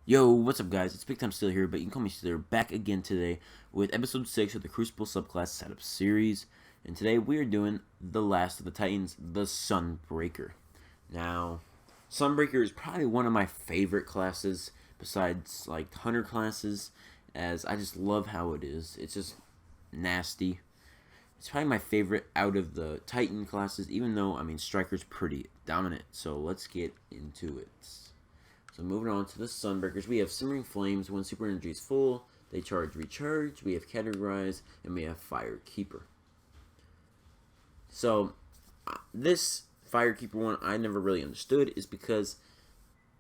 Yo, what's up guys? It's Big Time Still here, but you can call me Steeler, back again today with episode 6 of the Crucible Subclass Setup Series. And today we are doing the last of the Titans, the Sunbreaker. Now, Sunbreaker is probably one of my favorite classes besides like Hunter classes, as I just love how it is. It's just nasty. It's probably my favorite out of the Titan classes, even though, I mean, Striker's pretty dominant. So let's get into it. So moving on to the Sunbreakers, we have Simmering Flames. When super energy is full, they charge recharge. We have Categorize, and we have Fire Keeper. So this Fire Keeper one I never really understood, is because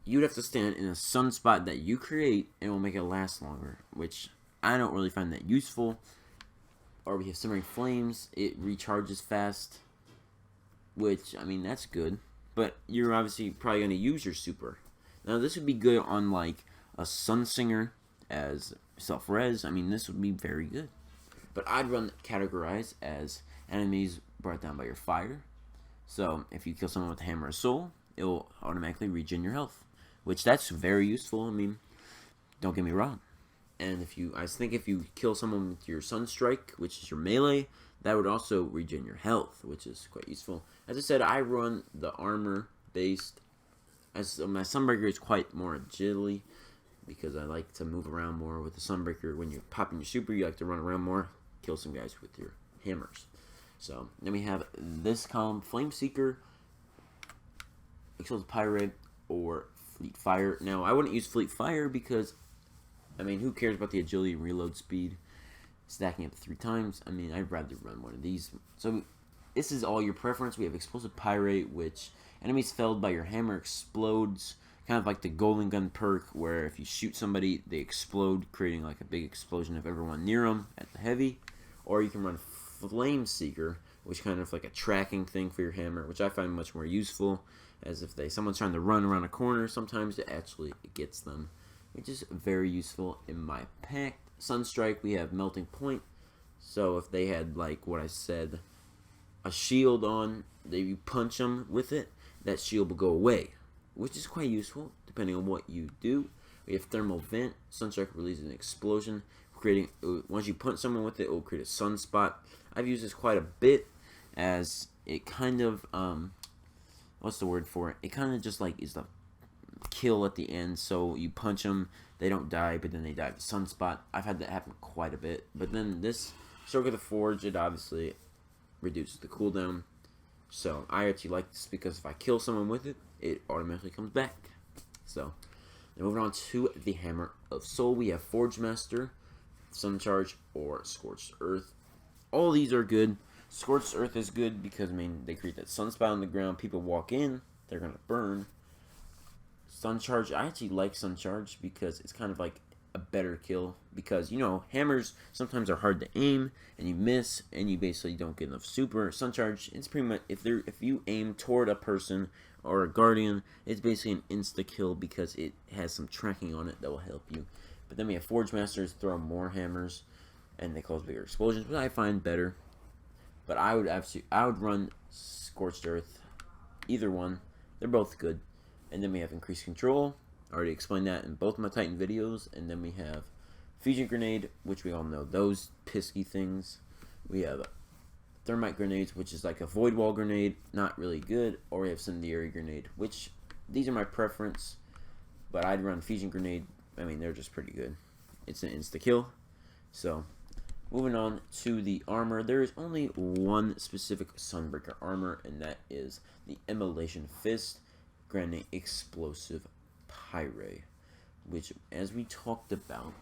you'd have to stand in a sunspot that you create and it will make it last longer, which I don't really find that useful. Or we have Simmering Flames, it recharges fast, which, I mean, that's good, but you're obviously probably going to use your super. Now, this would be good on, like, a Sunsinger as self-res. I mean, this would be very good. But I'd run Categorize as enemies brought down by your fire. So, if you kill someone with a Hammer of Soul, it will automatically regen your health, which that's very useful. I mean, don't get me wrong. And I think if you kill someone with your Sunstrike, which is your melee, that would also regen your health, which is quite useful. As I said, I run the armor-based. As my Sunbreaker is quite more agility, because I like to move around more with the Sunbreaker. When you're popping your super, you like to run around more, kill some guys with your hammers. So then we have this column: Flame Seeker, Explosive Pirate, or Fleet Fire. Now I wouldn't use Fleet Fire because, I mean, who cares about the agility and reload speed? Stacking up 3 times. I mean, I'd rather run one of these. So this is all your preference. We have Explosive Pirate, which enemies felled by your hammer explodes, kind of like the Golden Gun perk, where if you shoot somebody, they explode, creating like a big explosion of everyone near them at the heavy. Or you can run Flame Seeker, which kind of like a tracking thing for your hammer, which I find much more useful, as if someone's trying to run around a corner, sometimes it actually gets them, which is very useful in my pack. Sunstrike, we have Melting Point, so if they had, like what I said, a shield on, you punch them with it, that shield will go away, which is quite useful depending on what you do. We have Thermal Vent. Sunstrike releases an explosion, creating, once you punch someone with it, it will create a sunspot. I've used this quite a bit, as it kind of, what's the word for it? It kind of just like is the kill at the end, so you punch them, they don't die, but then they die of sunspot. I've had that happen quite a bit. But then this Stroke of the Forge, it obviously reduces the cooldown. So I actually like this because if I kill someone with it, it automatically comes back. So then moving on to the Hammer of Soul, we have Forge Master, Sun Charge, or Scorched Earth. All these are good. Scorched Earth is good because, I mean, they create that sunspot on the ground. People walk in, they're gonna burn. Sun Charge, I actually like Sun Charge because it's kind of like a better kill, because, you know, hammers sometimes are hard to aim and you miss and you basically don't get enough super. Sun Charge, it's pretty much, if you aim toward a person or a guardian, it's basically an insta kill because it has some tracking on it that will help you. But then we have Forge Masters, throw more hammers and they cause bigger explosions, which I find better. But I would run Scorched Earth, either one. They're both good. And then we have Increased Control. I already explained that in both my Titan videos. And then we have Fusion Grenade, which we all know those pesky things. We have Thermite Grenades, which is like a Void Wall Grenade, not really good. Or we have Incendiary Grenade, which these are my preference. But I'd run Fusion Grenade. I mean, they're just pretty good. It's an insta-kill. So, moving on to the armor. There is only one specific Sunbreaker armor, and that is the Immolation Fist, granting Explosive Pyre, which, as we talked about,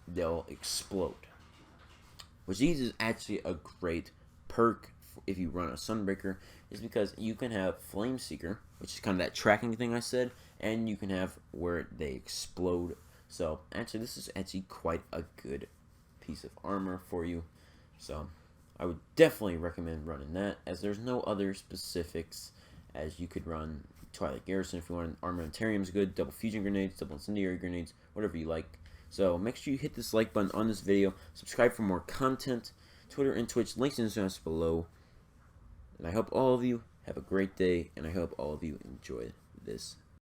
they'll explode. Which is actually a great perk if you run a Sunbreaker, is because you can have Flame Seeker, which is kind of that tracking thing I said, and you can have where they explode. So actually, this is actually quite a good piece of armor for you. So I would definitely recommend running that, as there's no other specifics, as you could run Twilight Garrison if you want. Armamentarium is good, double Fusion Grenades, double Incendiary Grenades, whatever you like. So make sure you hit this like button on this video, subscribe for more content, Twitter and Twitch, links in the description below. And I hope all of you have a great day, and I hope all of you enjoy this